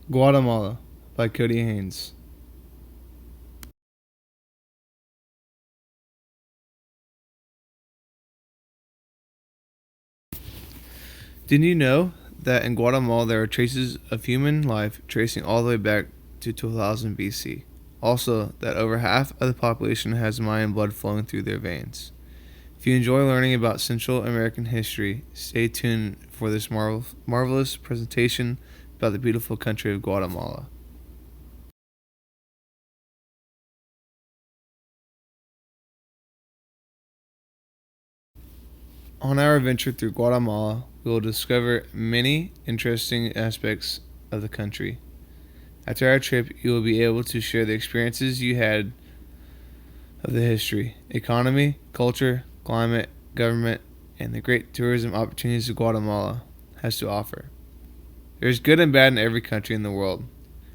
Guatemala by Cody Haynes. Did you know that in Guatemala there are traces of human life tracing all the way back to 2000 BC? Also, that over half of the population has Mayan blood flowing through their veins. If you enjoy learning about Central American history, stay tuned for this marvelous presentation about the beautiful country of Guatemala. On our adventure through Guatemala, we will discover many interesting aspects of the country. After our trip, you will be able to share the experiences you had of the history, economy, culture, climate, government, and the great tourism opportunities Guatemala has to offer. There is good and bad in every country in the world.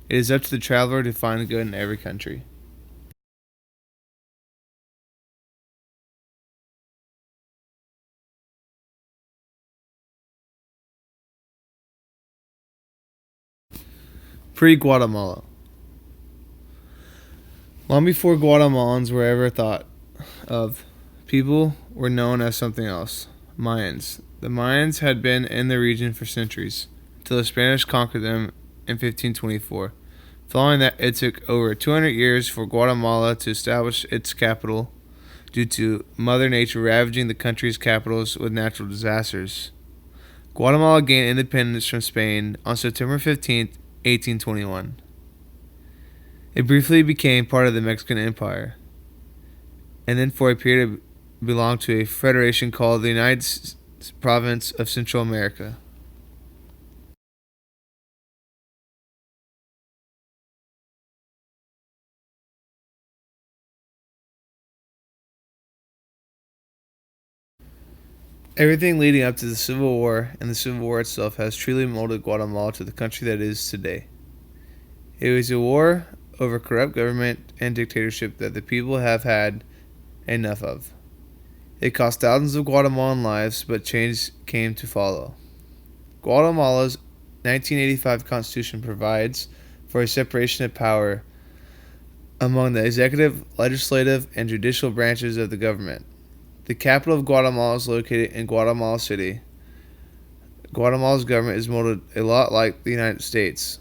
It is up to the traveler to find the good in every country. Pre Guatemala. Long before Guatemalans were ever thought of, people were known as something else: Mayans. The Mayans had been in the region for centuries, until the Spanish conquered them in 1524. Following that, it took over 200 years for Guatemala to establish its capital due to Mother Nature ravaging the country's capitals with natural disasters. Guatemala gained independence from Spain on September 15th, 1821. It briefly became part of the Mexican Empire, and then for a period belonged to a federation called the United Province of Central America. Everything leading up to the Civil War and the Civil War itself has truly molded Guatemala to the country that it is today. It was a war over corrupt government and dictatorship that the people have had enough of. It cost thousands of Guatemalan lives, but change came to follow. Guatemala's 1985 constitution provides for a separation of power among the executive, legislative, and judicial branches of the government. The capital of Guatemala is located in Guatemala City. Guatemala's government is molded a lot like the United States.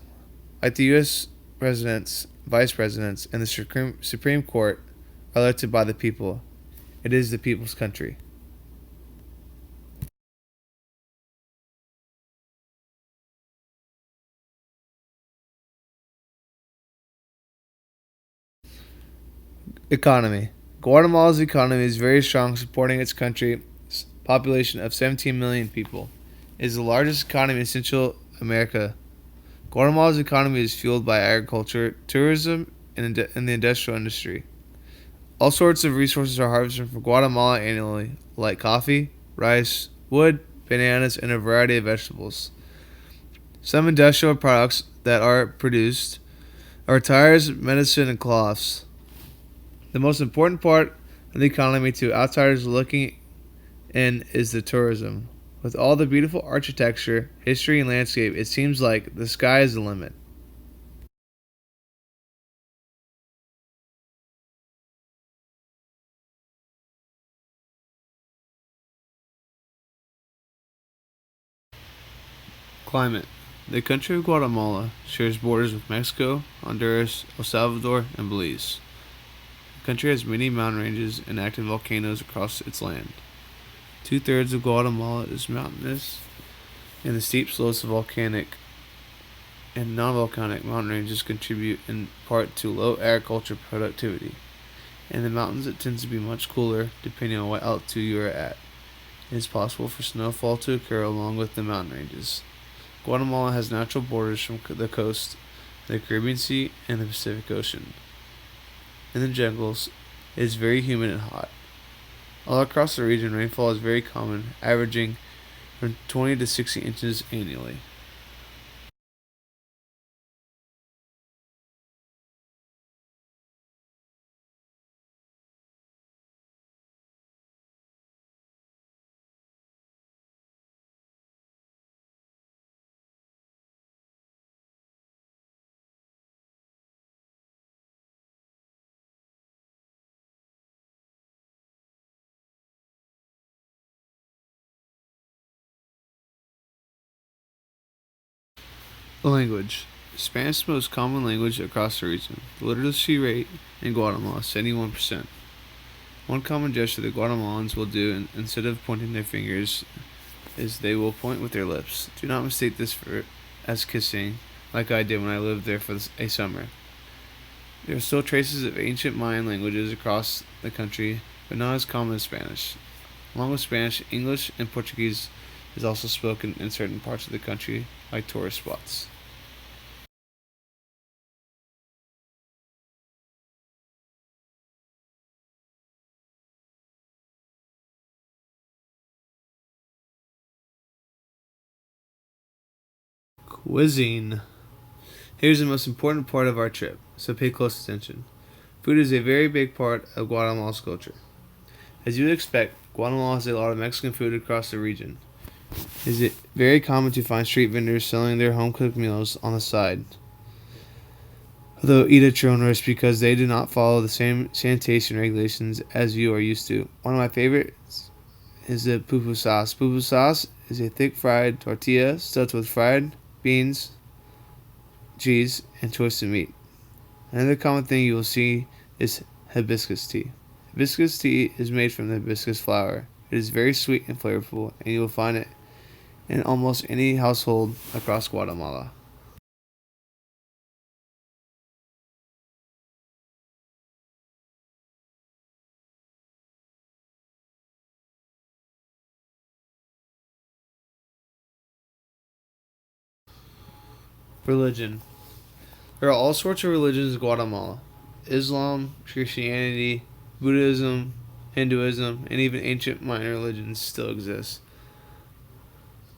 Like the U.S. presidents, vice presidents, and the Supreme Court are elected by the people. It is the people's country. Economy. Guatemala's economy is very strong, supporting its country's population of 17 million people. It is the largest economy in Central America. Guatemala's economy is fueled by agriculture, tourism, and the industrial industry. All sorts of resources are harvested from Guatemala annually, like coffee, rice, wood, bananas, and a variety of vegetables. Some industrial products that are produced are tires, medicine, and cloths. The most important part of the economy to outsiders looking in is the tourism. With all the beautiful architecture, history, and landscape, it seems like the sky is the limit. Climate. The country of Guatemala shares borders with Mexico, Honduras, El Salvador, and Belize. The country has many mountain ranges and active volcanoes across its land. Two-thirds of Guatemala is mountainous, and the steep slopes of volcanic and non-volcanic mountain ranges contribute in part to low agriculture productivity. In the mountains, it tends to be much cooler depending on what altitude you are at. It is possible for snowfall to occur along with the mountain ranges. Guatemala has natural borders from the coast, the Caribbean Sea, and the Pacific Ocean. In the jungles, it is very humid and hot. All across the region, rainfall is very common, averaging from 20 to 60 inches annually. Language. Spanish is the most common language across the region. The literacy rate in Guatemala is 71%. One common gesture the Guatemalans will do instead of pointing their fingers is they will point with their lips. Do not mistake this as kissing, like I did when I lived there for a summer. There are still traces of ancient Mayan languages across the country, but not as common as Spanish. Along with Spanish, English and Portuguese is also spoken in certain parts of the country, like tourist spots. Cuisine. Here's the most important part of our trip, so pay close attention. Food is a very big part of Guatemala's culture. As you would expect, Guatemala has a lot of Mexican food across the region. It is very common to find street vendors selling their home cooked meals on the side, although eat at your own risk because they do not follow the same sanitation regulations as you are used to. One of my favorites is the pupusas. Pupusas is a thick fried tortilla stuffed with fried beans, cheese, and twisted meat. Another common thing you will see is hibiscus tea. Hibiscus tea is made from the hibiscus flower. It is very sweet and flavorful, and you will find it in almost any household across Guatemala. Religion. There are all sorts of religions in Guatemala: Islam, Christianity, Buddhism, Hinduism, and even ancient minor religions still exist.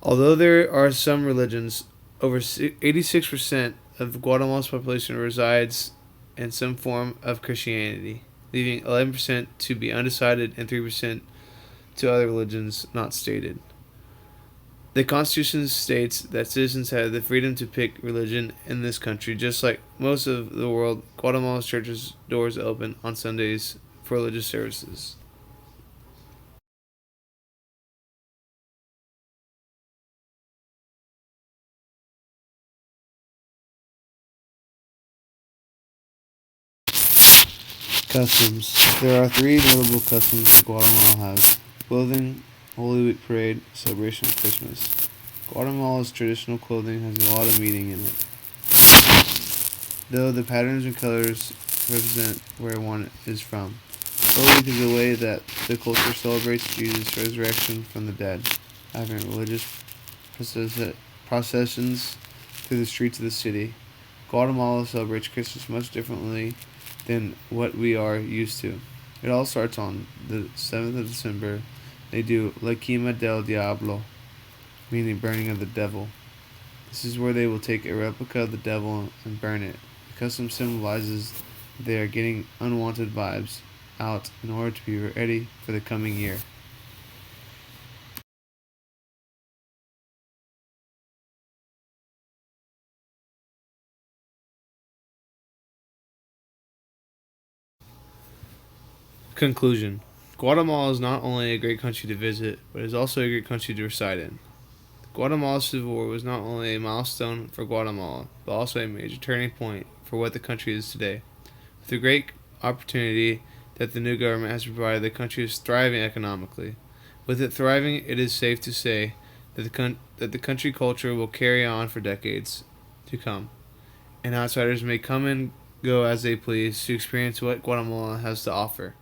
Although there are some religions, over 86% of Guatemala's population resides in some form of Christianity, leaving 11% to be undecided and 3% to other religions not stated. The Constitution states that citizens have the freedom to pick religion in this country. Just like most of the world, Guatemala's churches' doors open on Sundays for religious services. Customs. There are three notable customs that Guatemala has: clothing, Holy Week parade, celebration of Christmas. Guatemala's traditional clothing has a lot of meaning in it, though the patterns and colors represent where one is from. Holy Week is a way that the culture celebrates Jesus' resurrection from the dead, having religious processions through the streets of the city. Guatemala celebrates Christmas much differently than what we are used to. It all starts on the 7th of December. They do La Quema del Diablo, meaning burning of the devil. This is where they will take a replica of the devil and burn it. The custom symbolizes they are getting unwanted vibes out in order to be ready for the coming year. Conclusion. Guatemala is not only a great country to visit, but it is also a great country to reside in. Guatemala's Civil War was not only a milestone for Guatemala, but also a major turning point for what the country is today. With the great opportunity that the new government has provided, the country is thriving economically. With it thriving, it is safe to say that the country culture will carry on for decades to come, and outsiders may come and go as they please to experience what Guatemala has to offer.